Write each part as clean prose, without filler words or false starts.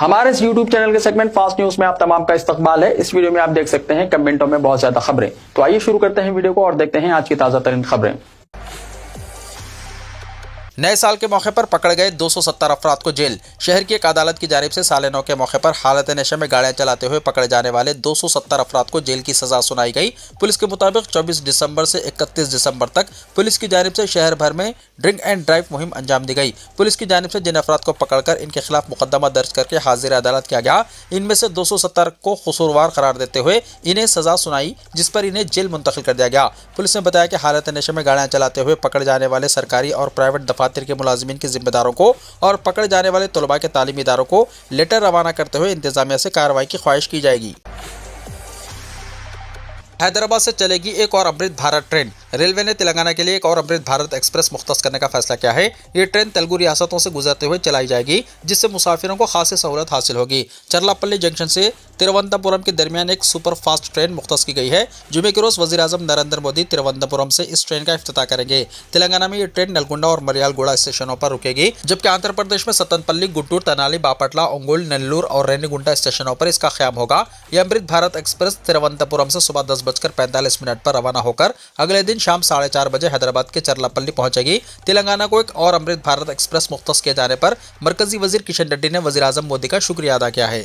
ہمارے اس YouTube channel کے segment fast news میں آپ تمام کا استقبال ہے۔ اس ویڈیو میں آپ دیکھ سکتے ہیں کمنٹوں میں بہت زیادہ خبریں، تو آئیے شروع کرتے ہیں ویڈیو کو اور دیکھتے ہیں آج کی تازہ ترین خبریں۔ نئے سال کے موقع پر پکڑ گئے 270 افراد کو جیل۔ شہر کی ایک عدالت کی جانب سے سال نو کے موقع پر حالت نشے میں گاڑیاں چلاتے ہوئے پکڑے جانے والے 270 افراد کو جیل کی سزا سنائی گئی۔ پولیس کے مطابق 24 دسمبر سے 31 دسمبر تک پولیس کی جانب سے شہر بھر میں ڈرنک اینڈ ڈرائیو مہم انجام دی گئی۔ پولیس کی جانب سے جن افراد کو پکڑ کر ان کے خلاف مقدمہ درج کر کے حاضر عدالت کیا گیا، ان میں سے 270 کو قصوروار قرار دیتے ہوئے انہیں سزا سنائی، جس پر انہیں جیل منتقل کر دیا گیا۔ پولیس نے بتایا کہ حالت نشے میں گاڑیاں چلاتے ہوئے پکڑے جانے والے سرکاری اور پرائیویٹ دفاتر کے ملازمین کے ذمہ داروں کو اور پکڑے جانے والے طلباء کے تعلیمی اداروں کو لیٹر روانہ کرتے ہوئے انتظامیہ سے کارروائی کی خواہش کی جائے گی۔ حیدرآباد سے چلے گی ایک اور امرت بھارت ٹرین۔ ریلوے نے تلنگانہ کے لیے ایک اور امرت بھارت ایکسپریس مختص کرنے کا فیصلہ کیا ہے۔ یہ ٹرین تلگو ریاستوں سے گزرتے ہوئے چلائی جائے گی، جس سے مسافروں کو خاصی سہولت حاصل ہوگی۔ چرلاپلی جنکشن سے ترووننتپورم کے درمیان ایک سپر فاسٹ ٹرین مختص کی گئی ہے۔ جمعے کے روز وزیر اعظم نریندر مودی ترووننتپورم سے اس ٹرین کا افتتاح کریں گے۔ تلنگانہ میں یہ ٹرین نلگنڈا اور مریال گوڑا اسٹیشنوں پر رکے گی، جبکہ آندھرا پردیش میں ستنپلی، گنٹور، تنالی، باپٹلہ، انگول، نلور اور رینیگنڈا اسٹیشنوں پر اس کا قیام ہوگا۔ یہ امرت بھارت ایکسپریس ترووننتپورم سے صبح 10:45 پر روانہ ہو کر اگلے دن شام 4:30 بجے حیدرآباد کے چرلاپلی پہنچے گی۔ تلنگانہ کو ایک اور امرت بھارت ایکسپریس مختص کیے جانے پر مرکزی وزیر کشن ریڈی نے وزیر اعظم مودی کا شکریہ ادا کیا ہے۔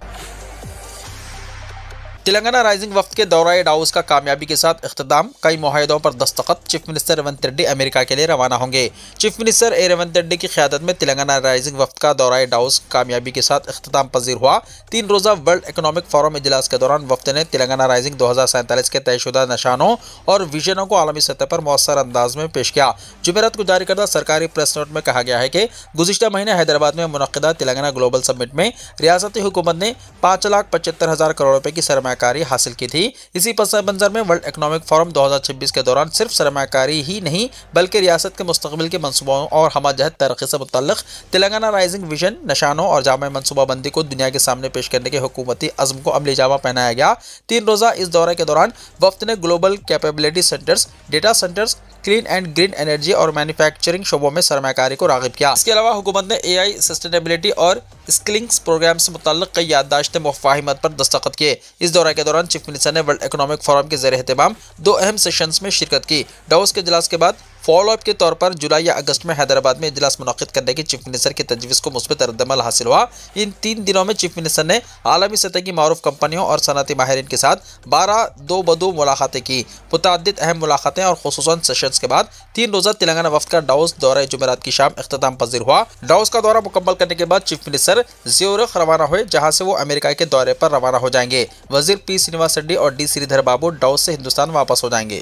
تلنگانہ رائزنگ وفد کے دورہ ڈاووس کا کامیابی کے ساتھ اختتام، کئی معاہدوں پر دستخط۔ چیف منسٹر ریونت ریڈی امریکہ کے لیے روانہ ہوں گے۔ چیف منسٹر ریونت ریڈی کی قیادت میں تلنگانہ رائزنگ وفد کا دورہ ڈاووس کامیابی کے ساتھ اختتام پذیر ہوا۔ 3 روزہ ورلڈ اکنامک فورم اجلاس کے دوران وفد نے تلنگانہ رائزنگ 2047 کے طے شدہ نشانوں اور ویژنوں کو عالمی سطح پر مؤثر انداز میں پیش کیا۔ جمعرات کو جاری کردہ سرکاری پریس نوٹ میں کہا گیا ہے کہ گزشتہ مہینے حیدرآباد میں منعقدہ تلنگانہ گلوبل سمٹ میں ریاستی حکومت نے 5,75,000 کروڑ روپے کی سرمایہ کاری حاصل کی تھی۔ اسی پس منظر میں ورلڈ اکنامک فورم 2026 کے دوران صرف سرمایہ کاری ہی نہیں بلکہ ریاست کے مستقبل کے منصوبوں اور ہمہ جہت ترقی سے متعلق تلنگانہ رائزنگ ویژن، نشانوں اور جامع منصوبہ بندی کو دنیا کے سامنے پیش کرنے کے حکومتی عزم کو عملی جامہ پہنایا گیا۔ 3 روزہ اس دورے کے دوران وفد نے global capability centres, data centres, clean and green energy اور مینوفیکچرنگ شعبوں میں سرمایہ کاری کو راغب کیا۔ اس کے علاوہ حکومت نے AI سسٹینیبلٹی اور اسکلنگز پروگرام سے متعلق کئی یادداشت مفاہمت پر دستخط کیے۔ اس دورے کے دوران چیف منسٹر نے ورلڈ اکنامک فورم کے زیر اہتمام 2 اہم سیشنز میں شرکت کی۔ ڈاووس کے اجلاس کے بعد فالو اپ کے طور پر جولائی یا اگست میں حیدرآباد میں اجلاس منعقد کرنے کی چیف منسٹر کی تجویز کو مثبت ردعمل حاصل ہوا۔ ان 3 دنوں میں چیف منسٹر نے عالمی سطح کی معروف کمپنیوں اور صنعتی ماہرین کے ساتھ 12 دو بدو ملاقاتیں کی۔ متعدد اہم ملاقاتیں اور خصوصاً سیشنز کے بعد 3 روزہ تلنگانہ وفد کا ڈاووس دورہ جمعرات کی شام اختتام پذیر ہوا۔ ڈاووس کا دورہ مکمل کرنے کے بعد چیف منسٹر زیورخ روانہ ہوئے، جہاں سے وہ امریکہ کے دورے پر روانہ ہو جائیں گے۔ وزیر پی سرینواس ریڈی اور ڈی سری دھر بابو ڈاووس سے ہندوستان واپس ہو جائیں گے۔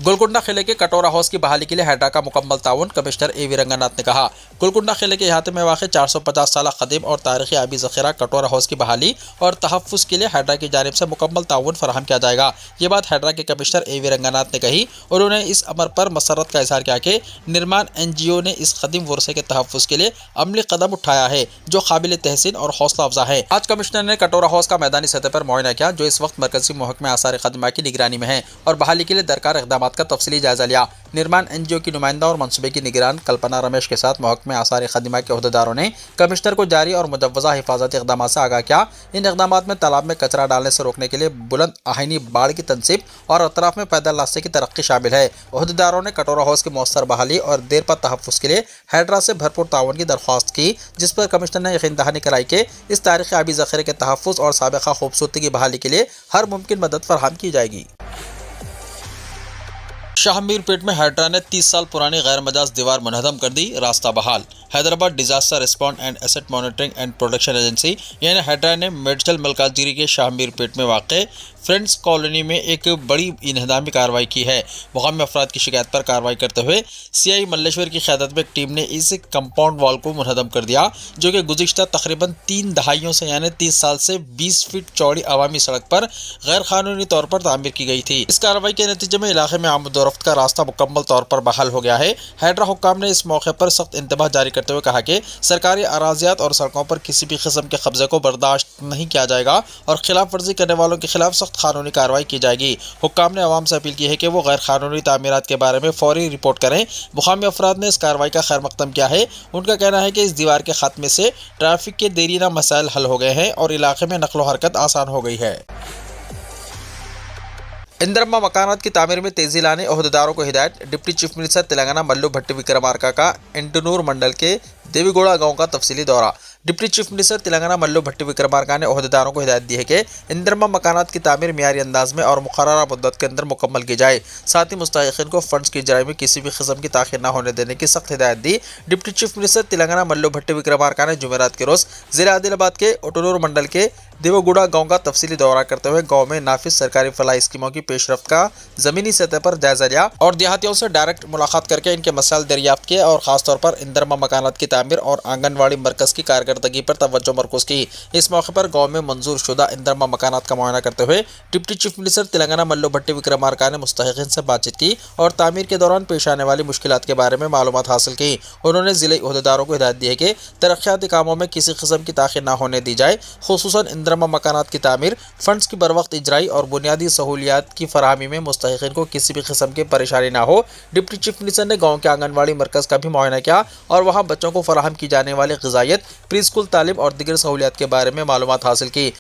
گولکنڈہ قلعے کے کٹورا ہاؤس کی بحالی کے لیے ہیڈرا کا مکمل تعاون، کمشنر AV رنگناتھ نے کہا۔ گولکنڈہ قلعے کے احاطے میں واقع 450 سالہ قدیم اور تاریخی آبی ذخیرہ کٹورا ہاؤس کی بحالی اور تحفظ کے لیے ہیڈرا کی جانب سے مکمل تعاون فراہم کیا جائے گا۔ یہ بات ہیڈرا کے کمشنر AV رنگناتھ نے کہی۔ انہوں نے اس امر پر مسرت کا اظہار کیا کہ نرمان NGO نے اس قدیم ورثے کے تحفظ کے لیے عملی قدم اٹھایا ہے، جو قابل تحسین اور حوصلہ افزا ہے۔ آج کمشنر نے کٹورا ہاؤس کا میدانی سطح پر معائنہ کیا، جو اس وقت مرکزی محکمہ آثار قدیمہ کی نگرانی میں ہے، اور بحالی کے لیے درکار اقدامات کا تفصیلی جائزہ لیا۔ نرمان NGO کی نمائندہ اور منصوبے کی نگران کلپنا رمیش کے ساتھ محکمہ آثار قدیمہ کے عہدیداروں نے کمشنر کو جاری اور مجوزہ حفاظتی اقدامات سے آگاہ کیا۔ ان اقدامات میں تالاب میں کچرا ڈالنے سے روکنے کے لیے بلند آہنی باڑ کی تنصیب اور اطراف میں پیدل راستے کی ترقی شامل ہے۔ عہدیداروں نے کٹورا ہاؤس کی مؤثر بحالی اور دیر پا تحفظ کے لیے ہیڈرا سے بھرپور تعاون کی درخواست کی، جس پر کمشنر نے یقین دہانی کرائی کہ اس تاریخی آبی ذخیرے کے تحفظ اور سابقہ خوبصورتی کی بحالی کے لیے ہر ممکن مدد فراہم کی جائے گی۔ شاہ میر پیٹ میں ہیڈرا نے 30 سال پرانی غیر مجاز دیوار منہدم کر دی، راستہ بحال۔ Hyderabad disaster response and asset monitoring and protection agency یعنی ہیڈرا نے میڈچل ملکاجگیری کے شاہ میر پیٹ میں واقع فرینڈز کالونی میں ایک بڑی انہدامی کارروائی کی ہے۔ مقامی افراد کی شکایت پر کارروائی کرتے ہوئے CI ملیشور کی قیادت میں ایک ٹیم نے اس کمپاؤنڈ وال کو منہدم کر دیا، جو کہ گزشتہ تقریباً 3 دہائیوں سے یعنی 30 سال سے 20 فٹ چوڑی عوامی سڑک پر غیر قانونی طور پر تعمیر کی گئی تھی۔ اس کارروائی کے نتیجے میں علاقے میں آمد و رفت کا راستہ مکمل طور پر بحال ہو گیا ہے۔ ہیڈرا حکام نے اس موقع پر سخت انتباہ جاری کرتے ہوئے کہا کہ سرکاری اراضیات اور سڑکوں پر کسی بھی قسم کے قبضے کو برداشت نہیں کیا جائے گا اور خلاف ورزی کرنے والوں کے خلاف سخت सख्त कानूनी कार्रवाई की जाएगी। हुक्काम ने आवाम से अपील की है कि वो गैर कानूनी तामीरात के बारे में फौरी रिपोर्ट करें। मुकामी अफराद ने इस कार्रवाई का खैर मकदम किया है। उनका कहना है कि इस दीवार के खात्मे से ट्रैफिक के देरीना मसाइल हल हो गए हैं और इलाके में नकलो हरकत आसान हो गई है। इंदिरम्मा मकानात की तामीर में तेजी लाने ओहदेदारों को हिदायत। Deputy chief minister Telangana Mallu Bhatti Vikramarka का इंटनूर मंडल के देवीगोड़ा गांव का तफसीली दौरा। Deputy chief minister Telangana Mallu Bhatti Vikramarka ने ओहदेदारों को हिदायत दी है कि इंदिरम्मा मकानात की तामीर मियारी अंदाज में और मुकर्ररा मुद्दत के अंदर मुकम्मल की जाए। साथ ही मुस्तहिक़ीन को फंड्स की इजराई में किसी भी किस्म की ताख़ीर न होने देने की सख्त हिदायत दी। Deputy chief minister Telangana Mallu Bhatti Vikramarka ने जुमेरात के रोज़ ज़िला आदिलाबाद के ओटनूर मंडल के देवगुड़ा गांव का तफसीली दौरा करते हुए गांव में नाफिज सरकारी फलाही स्कीमों की पेशरफ्त का ज़मीनी सतह पर जायजा लिया और देहातियों से डायरेक्ट मुलाकात करके इनके मसाइल दरियाफ्त किए और ख़ासतौर पर इंदिरम्मा मकानात की तामीर और आंगनवाड़ी मरकज़ की कारकर्दगी पर तवज्जो मरकूज़ की। इस मौके पर गांव में मंजूर शुदा इंदिरम्मा मकानात का मुआयना करते हुए deputy chief minister Telangana Mallu Bhatti Vikramarka ने मुस्तहिक़ीन से बातचीत की और तामीर के दौरान पेश आने वाली मुश्किलात के बारे में मालूमात हासिल की। उन्होंने ज़िले ओहदेदारों को हिदायत दी है कि तरक्याती कामों में किसी किस्म की ताख़ीर न होने दी जाए, खुसूसन इंदिरम्मा मकानात की तामीर, फंड्स की बरवक्त इजराई और बुनियादी सहूलियात की फराहमी में मुस्तहिक़ीन को किसी भी किस्म की परेशानी ना हो। डिप्टी चीफ मिनिस्टर ने गाँव के आंगनवाड़ी मरकज़ का भी मुआयना किया और वहाँ बच्चों को फराहम की जाने वाली ग़िज़ाइयत, प्री स्कूल तालीम और दीगर सहूलियात के बारे में मालूमात हासिल की।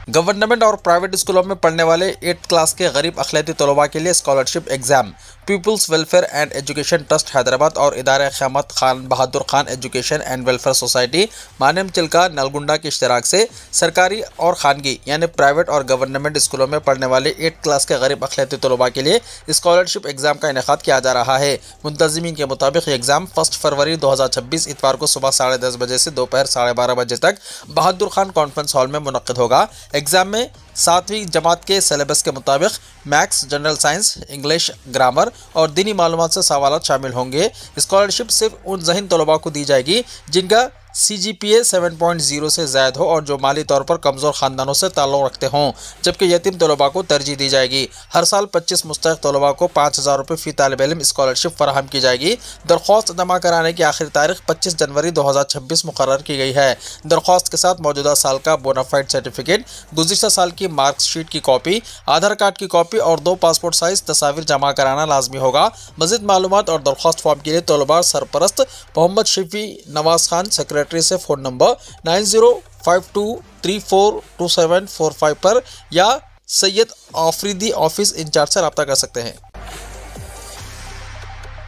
गवर्नमेंट और प्राइवेट स्कूलों में पढ़ने वाले 8th क्लास के गरीब अक़लियती तलबा के लिए scholarship exam people's welfare and education trust Hyderabad और इदारे Qayamat Khan Bahadur Khan education and welfare society Manem Chilka Nalgonda के इश्तराक से सरकारी और खानगी यानी प्राइवेट और गवर्नमेंट स्कूलों में पढ़ने वाले 8th क्लास के गरीब अक़लियती तलबा के लिए स्कॉलरशिप एग्ज़ाम का इनेकाद किया जा रहा है। मुंतज़मीन के मुताबिक एग्ज़ाम 1 फरवरी 2026 इतवार को सुबह 10:30 बजे से दोपहर 12:30 बजे तक बहादुर खान कॉन्फ्रेंस हॉल में मुनक़्क़िद होगा। एग्ज़ाम में 7वीं जमात के सिलेबस के मुताबिक maths, general science, English, grammar और दीनी मालूमात से सवालात शामिल होंगे। स्कॉलरशिप सिर्फ उन ज़हीन तलबा को दी जाएगी जिनका CGPA 7.0 से ज़ायद हो और जो माली तौर पर कमज़ोर ख़ानदानों से ताल्लुक़ रखते हों, जबकि यतीम तलबा को तरजीह दी जाएगी। हर साल 25 मुस्तहिक़ तलबा को 5,000 रुपये फ़ी तालिब इल्म स्कॉलरशिप फराहम की जाएगी। दरख्वास्त जमा कराने की आखिरी तारीख 25 जनवरी 2026 मुकर्रर की गई है। दरख्वास्त के साथ मौजूदा साल का बोनाफाइड सर्टिफिकेट, गुज़िश्ता साल की मार्कशीट की कॉपी, आधार कार्ड की कॉपी और 2 पासपोर्ट साइज़ तस्वीर जमा कराना लाजमी होगा। मज़ीद मालूमात और दरख्वास्त फॉर्म के लिए तलबा सरपरस्त मोहम्मद शफी नवाज़ खान सेक्रेटरी से फ़ोन नंबर 9052342745 पर या सैयद आफरीदी ऑफिस इंचार्ज से रब्ता कर सकते हैं।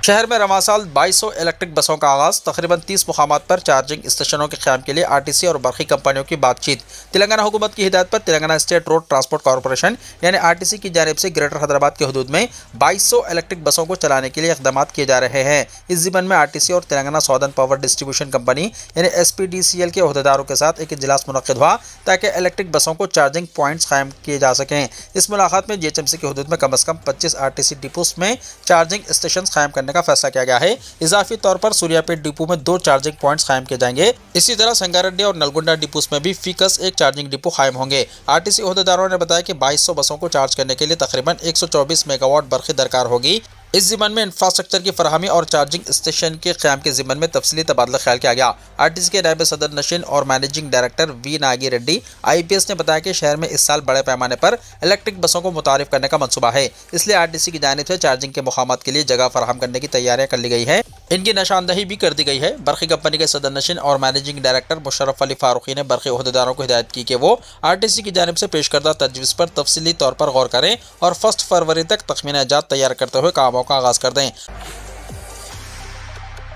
शहर में रवां साल 2200 इलेक्ट्रिक बसों का आगाज़। तकरीबन 30 मुकामात पर चार्जिंग स्टेशनों के क़याम के लिए RTC और बरक़ी कंपनियों की बातचीत। तेलंगाना हुकूमत की हिदायत पर Telangana state road transport corporation यानी RTC की जानिब से ग्रेटर हैदराबाद के हदूद में 2200 इलेक्ट्रिक बसों को चलाने के लिए इक़दाम किए जा रहे हैं। इस ज़िम्मन में RTC और तेलंगाना सौदर्न पावर डिस्ट्रीब्यूशन कंपनी यानी SPDCL के अहदेदारों के साथ एक इजलास मुनक़्क़िद हुआ ताकि इलेक्ट्रिक बसों को चार्जिंग पॉइंट्स कायम किए जा सकें। इस मुलाकात में GHMC के हदूद में कम अज़ कम 25 RTC डिपोस में चार्जिंग स्टेशन कायम करने का फैसला किया गया है। इजाफी तौर पर सूर्यापेट डिपो में 2 चार्जिंग पॉइंट्स कायम किए जाएंगे। इसी तरह संगारेड्डी और नलगुंडा डिपोस में भी फीकस 1 चार्जिंग डिपो कायम होंगे। RTC अहदेदारों ने बताया कि 2200 बसों को चार्ज करने के लिए तकरीबन 124 मेगावाट बरक़ी दरकार होगी। इस ज़िम्मन में इंफ्रास्ट्रक्चर की फराहमी और चार्जिंग स्टेशन के क़याम के ज़िम्मन में तफसीली तबादला ख्याल किया गया। RTC के नायब सदर नशीन और managing director V Nagi Reddy IPS ने बताया कि शहर में इस साल बड़े पैमाने पर इलेक्ट्रिक बसों को मुतारिफ करने का मंसूबा है, इसलिए RTC की जानिब से चार्जिंग के मुकामात के लिए जगह फराहम करने की तैयारियां कर ली गई है। इनकी निशानदही भी कर दी गई है। बरक़ी कंपनी के सदर नशीन और मैनेजिंग डायरेक्टर मुशर्रफ अली फारूकी ने बरक़ी अहदेदारों को हिदायत की कि वो RTC की जानिब से पेश करदा तजवीज़ पर तफसीली तौर पर गौर करें और 1 फरवरी तक तख़मीना जात तैयार करते हुए कामों का आगाज़ कर दें।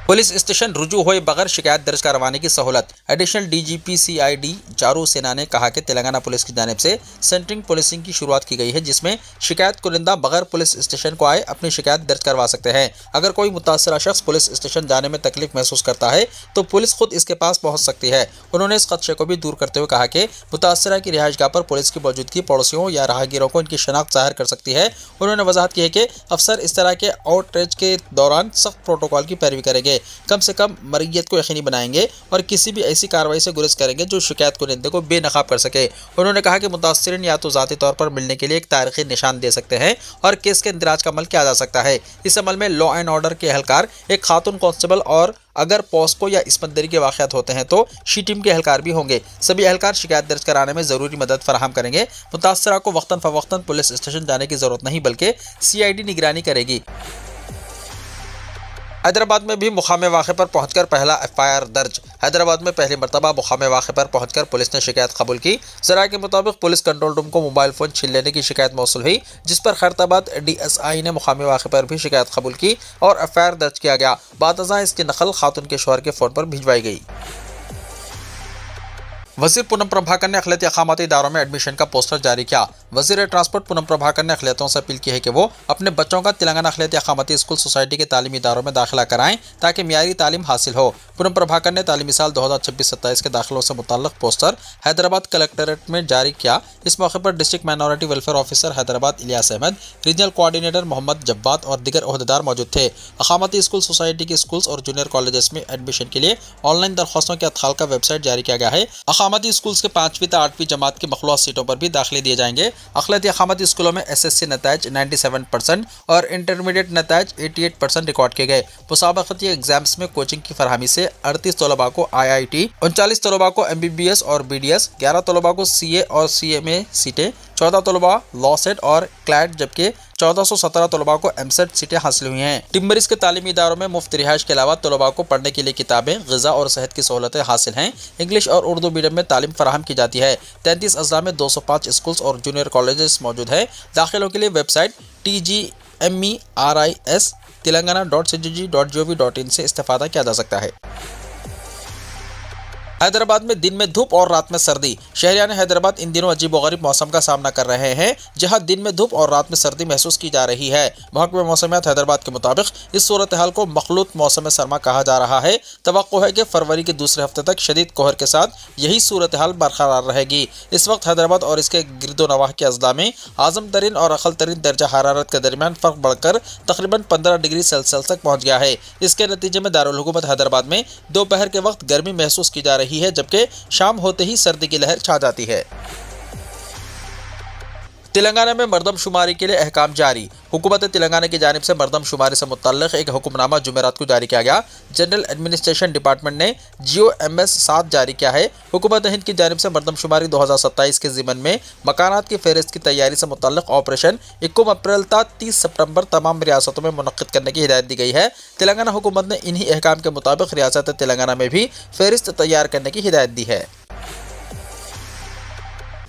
पुलिस स्टेशन रुजू हुए बगैर शिकायत दर्ज करवाने की सहूलत। एडिशनल DGP CID चारू सेना ने कहा कि तेलंगाना पुलिस की जानिब से सेंटरिंग पुलिसिंग की शुरुआत की गई है, जिसमें शिकायत कुरिंदा बगैर पुलिस स्टेशन को आए अपनी शिकायत दर्ज करवा सकते हैं। अगर कोई मुतासरा शख्स पुलिस स्टेशन जाने में तकलीफ महसूस करता है तो पुलिस खुद इसके पास पहुँच सकती है। उन्होंने इस खदशे को भी दूर करते हुए कहा कि मुतासरा की रिहाइशगाह पर पुलिस की मौजूदगी पड़ोसियों या राहगीरों को इनकी शनाख्त ज़ाहिर कर सकती है। उन्होंने वजाहत की है कि अफसर इस तरह के आउटरीच के दौरान सख्त प्रोटोकॉल की पैरवी करेंगे। कम से कम मरइयत को यकीनी बनाएंगे और किसी भी ऐसी कार्रवाई से गुरेज करेंगे जो शिकायत कुनिंदे को बेनकाब कर सके। उन्होंने कहा कि मुतासिरीन या तो ज़ाती तौर पर मिलने के लिए एक तारीखी निशान दे सकते हैं और केस के इंदराज का अमल किया जा सकता है। इस अमल में लॉ एंड ऑर्डर के एहलकार, एक खातून कांस्टेबल और अगर पॉस्को या इस्मतदरी के वाक़यात होते हैं तो शी टीम के एहलकार भी होंगे। सभी एहलकार शिकायत दर्ज कराने में ज़रूरी मदद फराहम करेंगे। मुतासरा को वक्तन फ़वक्तन पुलिस स्टेशन जाने की ज़रूरत नहीं बल्कि CID निगरानी करेगी। हैदराबाद में भी मुकाम वाक़े पर पहुंचकर पहला FIR दर्ज। हैदराबाद में पहली मरतबा मुकाम वाक़े पर पहुंचकर पुलिस ने शिकायत कबूल की। ज़राए के मुताबिक पुलिस कंट्रोल रूम को मोबाइल फ़ोन छीन लेने की शिकायत मौसूल हुई, जिस पर खैरताबाद DSI ने मुकाम वाक़े पर भी शिकायत कबूल की और FIR दर्ज किया गया। बादअज़ां इसकी नकल खातून के शौहर के फ़ोन पर भिजवाई गई। वज़ीर पूनम प्रभाकर ने अक़लियती अक़ामती इदारों में एडमिशन का पोस्टर जारी किया। वज़ीर ट्रांसपोर्ट पूनम प्रभाकर ने अक़लियतों से अपील की है कि वो अपने बच्चों का तेलंगाना अक़लियती अक़ामती स्कूल सोसाइटी के तालीमी इदारों में दाखिला कराएं ताकि मियारी तालीम हासिल हो। पूनम प्रभाकर ने तालीमी साल 2026-27 के दाखिलों से मुताल्लिक़ पोस्टर हैदराबाद कलेक्ट्रेट में जारी किया। इस मौके पर district minority welfare officer Hyderabad Ilyas Ahmad, regional coordinator Mohammed Jabbat और दीगर ओहदेदार मौजूद थे। अक़ामती स्कूल सोसाइटी के स्कूल्स और जूनियर कॉलेजेस में एडमिशन के लिए ऑनलाइन दरख्वास्तों के अदखाल का वेबसाइट जारी किया गया है। अक़ामती स्कूल्स के 5वीं से 8वीं जमात की मखलूआ सीटों पर भी दाखिले दिए जाएंगे। अक़लियती अक़ामती स्कूलों में SSC नताइज 97% और इंटरमीडिएट नताइज 88% रिकॉर्ड किए गए। मुसाबक़ती एग्जाम्स में कोचिंग की फरहमी से 38 तलबा को IIT, 39 तलबा को MBBS और BDS, 11 तलबा को CA और CMA सीटें, 14 तलबा लॉ सेट और क्लैट, जबकि 1417 तलबा को MSET सीटें हासिल हुई हैं। टिम्बरिस के तालीमी इदारों में मुफ्त रिहाइश के अलावा तलबा को पढ़ने के लिए किताबें, ग़िज़ा और सेहत की सहूलतें हासिल हैं। इंग्लिश और उर्दू मीडियम में तालीम फराहम की जाती है। 33 अज़ला में 205 स्कूल्स और जूनियर कॉलेजेस मौजूद है। दाखिलों के लिए वेबसाइट TGMERIS telangana.cgg.gov.in से इस्तेफ़ादा किया जा सकता है। हैदराबाद में दिन में धूप और रात में सर्दी। शहरियान हैदराबाद इन दिनों अजीब व गरीब मौसम का सामना कर रहे हैं, जहां दिन में धूप और रात में सर्दी महसूस की जा रही है। महकमे मौसमियात हैदराबाद के मुताबिक इस सूरत हाल को मखलूत मौसम सरमा कहा जा रहा है। तवक्को है कि फरवरी के दूसरे हफ्ते तक शदीद कोहर के साथ यही सूरत हाल बरकरार रहेगी। इस वक्त हैदराबाद और इसके गिरदो नवाह के अजला में आज़म तरीन और अक़ल तरीन दर्जा हरारत के दरमियान फ़र्क बढ़कर तकरीबन 15 डिग्री सेल्सियस तक पहुँच गया है। इसके नतीजे में दारुल हुकूमत हैदराबाद में दोपहर के वक्त गर्मी महसूस की जा रही है, जबकि शाम होते ही सर्दी की लहर छा जाती है। तेलंगाना में मरदमशुमारी के लिए अहकाम जारी। हुकूमत तेलंगाना की जानिब से मरदमशुमारी से मुतल्लिक़ एक हुक्मनामा जुमेरात को जारी किया गया। जनरल एडमिनिस्ट्रेशन डिपार्टमेंट ने GOMS 7 जारी किया है। हुकूमत हिंद की जानिब से मरदमशुमारी 2027 के ज़िमन में मकानात की फ़हरिस्त की तैयारी से मुतल्लिक़ ऑपरेशन 21 अप्रैल तक 30 सितंबर तमाम रियासतों में मुनक़्क़िद करने की हिदायत दी गई है। तेलंगाना हुकूमत ने इन्हीं अहकाम के मुताबिक रियासत तेलंगाना में भी फ़हरिस्त तैयार करने की हिदायत दी है।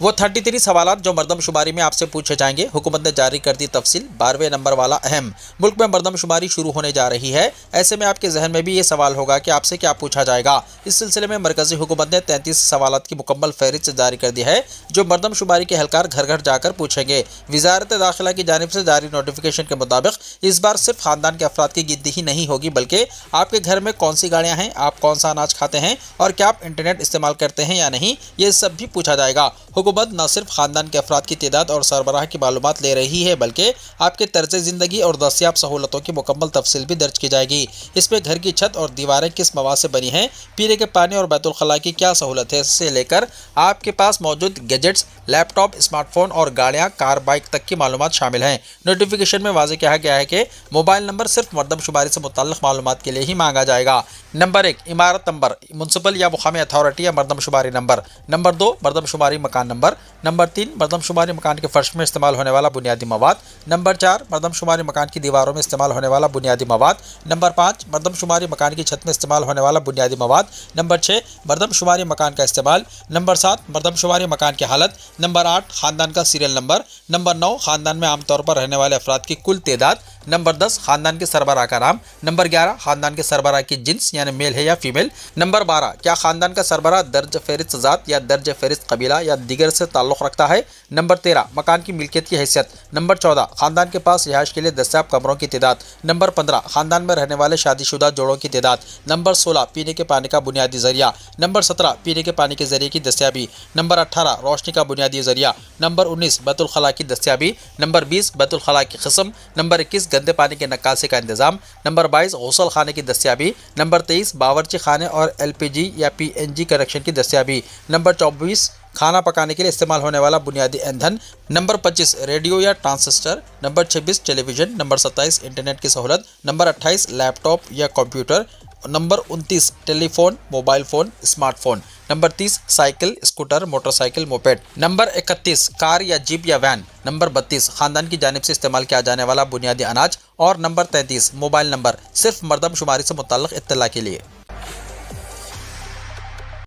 वो 33 सवालात जो मरदमशुमारी में आपसे पूछे जाएंगे। हुकूमत ने जारी कर दी तफसील। 12वें नंबर वाला अहम, मुल्क में मरदमशुमारी शुरू होने जा रही है। ऐसे में आपके जहन में भी ये सवाल होगा कि आपसे क्या पूछा जाएगा। इस सिलसिले में मरकज़ी हुकूमत ने 33 सवालात की मुकम्मल फहरिस्त जारी कर दी है, जो मरदमशुमारी के एहलकार घर घर जाकर पूछेंगे। वज़ारत दाखिला की जानिब से जारी नोटिफिकेशन के मुताबिक इस बार सिर्फ ख़ानदान के अफराद की गिनती ही नहीं होगी, बल्कि आपके घर में कौन सी गाड़ियाँ हैं, आप कौन सा अनाज खाते हैं और क्या आप इंटरनेट इस्तेमाल करते हैं या नहीं, ये सब भी पूछा जाएगा। हुकूमत न सिर्फ ख़ानदान के अफराद की तादाद और सरबराह की मालूमात ले रही है, बल्कि आपके तर्ज़ ज़िंदगी और दस्तियाब सहूलतों की मुकम्मल तफसील भी दर्ज की जाएगी। इसमें घर की छत और दीवारें किस मवाद से बनी हैं, पीने के पानी और बैतुल खला की क्या सहूलत है से लेकर आपके पास मौजूद गैजेट्स, लैपटॉप, स्मार्टफोन और गाड़ियाँ, कार, बाइक तक की मालूमात शामिल हैं। नोटिफिकेशन में वाज़ेह किया गया है कि मोबाइल नंबर सिर्फ मरदमशुमारी से मुतल्लिक़ मालूमात के लिए ही मांगा जाएगा। नंबर 1 इमारत नंबर, म्युनिसिपल या मुकामी अथॉरिटी या मरदमशुमारी नंबर। नंबर 2 मरदमशुमारी मकान नंबर। नंबर 3 मरदमशुमारी मकान के फर्श में इस्तेमाल होने वाला बुनियादी मवाद। नंबर 4 मरदमशुमारी मकान की दीवारों में इस्तेमाल होने वाला बुनियादी मवाद। नंबर 5 मरदमशुमारी मकान की छत में इस्तेमाल होने वाला बुनियादी मवाद। नंबर 6 मरदमशुमारी मकान का इस्तेमाल। नंबर 7 मरदमशुमारी मकान की हालत। नंबर 8 ख़ानदान का सीरियल नंबर। नंबर 9 ख़ानदान में आमतौर पर रहने वाले अफराद की कुल तादाद। नंबर 10 ख़ानदान के सरबराह का नाम। नंबर 11 ख़ानदान के सरबराह की जिन्स यानी मेल है या फीमेल। नंबर 12 क्या ख़ानदान का सरबराह दर्ज फ़हरिस्त ज़ात या दर्ज फ़हरिस्त कबीला या दीगर से ताल्लुक़ रखता है। नंबर 13 मकान की मिल्कियत की हैसियत। नंबर 14 ख़ानदान के पास रिहाइश के लिए दस्तियाब कमरों की तादाद। नंबर 15 ख़ानदान में रहने वाले शादीशुदा जोड़ों की तादाद। नंबर 16 पीने के पानी का बुनियादी ज़रिया। नंबर 17 पीने के पानी के ज़रिए की दस्तियाबी। नंबर 18 रोशनी का बुनियादी ज़रिया। नंबर 19 बैतुल खला की दस्तियाबी। नंबर 20 बैतुल खला की किस्म। नंबर 21 گندے پانی کے نکاسی کا انتظام، نمبر 22 غسل خانے کی دستیابی، نمبر 23 باورچی خانے اور LPG یا PNG کنیکشن کی دستیابی، نمبر 24 کھانا پکانے کے لیے استعمال ہونے والا بنیادی ایندھن، نمبر 25 ریڈیو یا ٹرانسسٹر، نمبر 26 ٹیلی ویژن، نمبر 27 انٹرنیٹ کی سہولت، نمبر 28 لیپ ٹاپ یا کمپیوٹر، نمبر 29 telephone, mobile phone, smart phone, نمبر 30 cycle, scooter, motorcycle, moped, نمبر 31 کار یا جیپ یا وین، نمبر 32 خاندان کی جانب سے استعمال کیا جانے والا بنیادی اناج، اور نمبر 33 موبائل نمبر صرف مردم شماری سے متعلق اطلاع کے لیے۔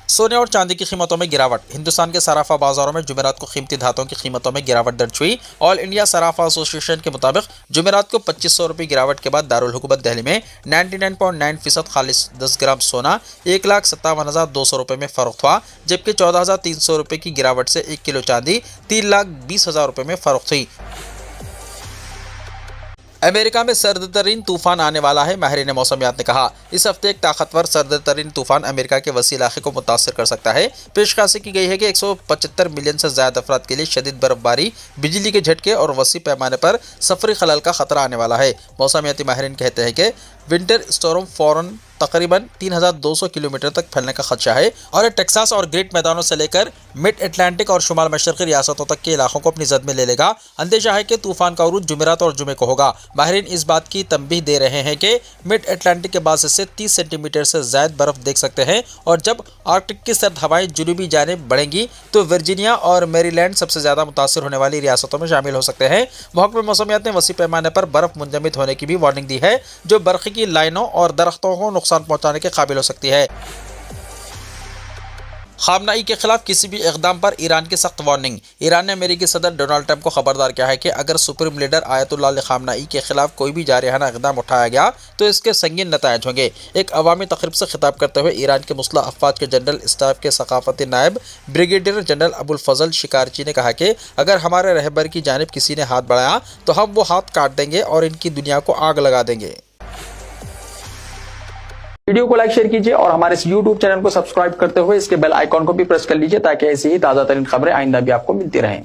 سونے اور چاندی کی قیمتوں میں گراوٹ، ہندوستان کے صرافہ بازاروں میں جمعرات کو قیمتی دھاتوں کی قیمتوں میں گراوٹ درج ہوئی۔ آل انڈیا صرافہ ایسوسی ایشن کے مطابق جمعرات کو 2500 روپے گراوٹ کے بعد دارالحکومت دہلی میں 99.9% خالص 10 گرام سونا 1,57,200 روپے میں فروخت ہوا، جبکہ 14,300 روپے کی گراوٹ سے 1 کلو چاندی 3,20,000 روپے میں فروخت ہوئی۔ امریکہ میں سرد ترین طوفان آنے والا ہے، ماہرین موسمیات نے کہا۔ اس ہفتے ایک طاقتور سرد ترین طوفان امریکہ کے وسیع علاقے کو متاثر کر سکتا ہے۔ پیشکشی کی گئی ہے کہ 175 ملین سے زائد افراد کے لیے شدید برف باری، بجلی کے جھٹکے اور وسیع پیمانے پر سفری خلل کا خطرہ آنے والا ہے۔ موسمیاتی ماہرین کہتے ہیں کہ ونٹر اسٹارم فوراً تقریباً 3,200 کلومیٹر تک پھیلنے کا خدشہ ہے اور ٹیکساس اور گریٹ میدانوں سے لے کر مڈ اٹلانٹک اور شمال مشرقی ریاستوں تک کے علاقوں کو اپنی زد میں لے لے گا۔ اندیشہ ہے کہ طوفان کا عروج جمعرات اور جمعے کو ہوگا۔ ماہرین اس بات کی تنبیہ دے رہے ہیں کہ مڈ اٹلانٹک کے بعض حصے 30 سینٹی میٹر سے زائد برف دیکھ سکتے ہیں، اور جب آرکٹک کی سرد ہوائیں جنوبی جانب بڑھیں گی تو ورجینیا اور میری لینڈ سب سے زیادہ متاثر ہونے والی ریاستوں میں شامل ہو سکتے ہیں۔ محکمہ موسمیات نے وسیع پیمانے پر برف منجمد ہونے کی بھی وارننگ دی ہے، جو برقی کی لائنوں اور درختوں کو نقصان پہنچانے کے قابل ہو سکتی ہے۔ خامنہ ای کے خلاف کسی بھی اقدام پر ایران کی سخت وارننگ، ایران نے امریکی صدر ڈونلڈ ٹرمپ کو خبردار کیا ہے کہ اگر سپریم لیڈر آیت اللہ علی خامنہ ای کے خلاف کوئی بھی جارحانہ اقدام اٹھایا گیا تو اس کے سنگین نتائج ہوں گے۔ ایک عوامی تقریب سے خطاب کرتے ہوئے ایران کے مسلح افواج کے جنرل اسٹاف کے ثقافتی نائب بریگیڈیئر جنرل ابو الفضل شکارچی نے کہا کہ اگر ہمارے رہبر کی جانب کسی نے ہاتھ بڑھایا تو ہم وہ ہاتھ کاٹ دیں گے اور ان کی دنیا کو آگ لگا دیں گے۔ ویڈیو کو لائک شیئر کیجیے اور ہمارے اس YouTube چینل کو سبسکرائب کرتے ہوئے اس کے بیل آئیکن کو بھی پریس کر لیجیے تاکہ ایسی ہی تازہ ترین خبریں آئندہ بھی آپ کو ملتی رہیں۔